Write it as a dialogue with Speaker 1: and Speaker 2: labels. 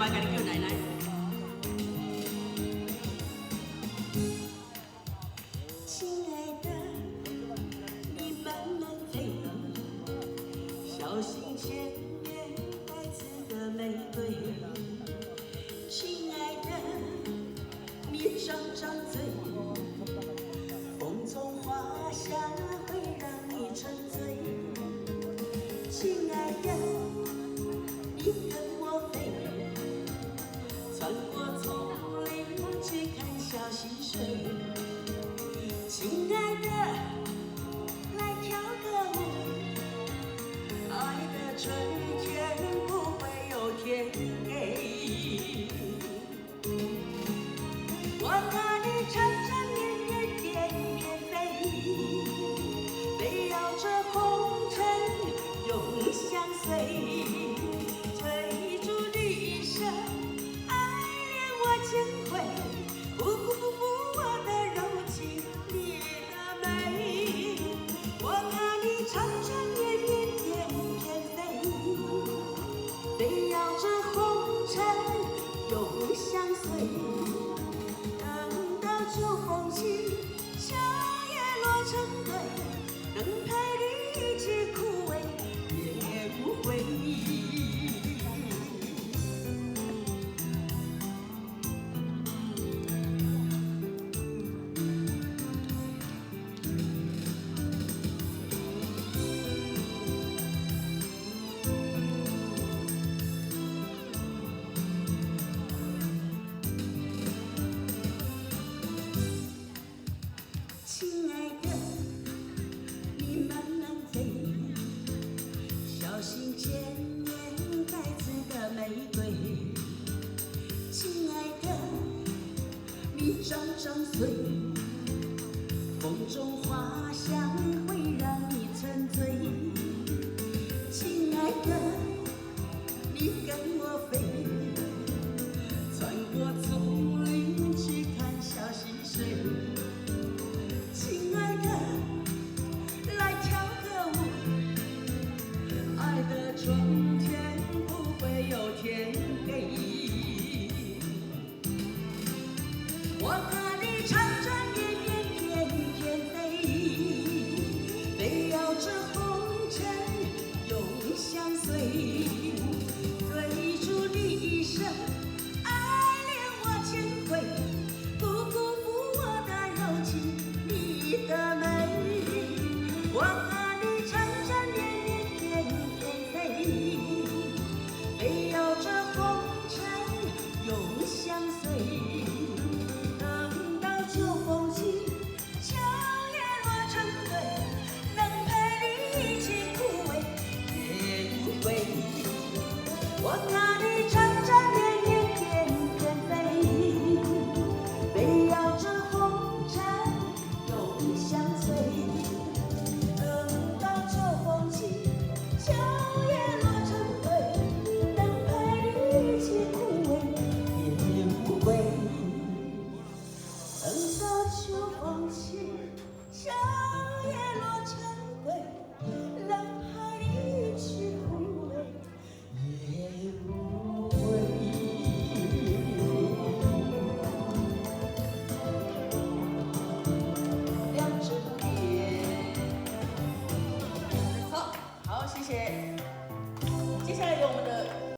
Speaker 1: 来给你叫奶奶。
Speaker 2: 亲爱的，你慢慢飞，小心前面带刺的玫瑰。亲爱的，你张张嘴，风中花香会让你沉醉。亲爱的，你跟我飞，穿过丛林去看小溪水。亲爱的，来跳个舞，爱的春天不会有天黑。我和你缠缠绵绵翩翩飞，围绕着红尘永相随。追逐你一生，爱恋我千回，不我的柔情，你的美。我和你缠缠绵绵翩翩飞，围绕着红尘永相随。等到秋风起，夏叶落成堆，等待你去枯萎，也不会。亲爱的，你慢慢飞，小心前面带刺的玫瑰。亲爱的，你张张嘴，风中花香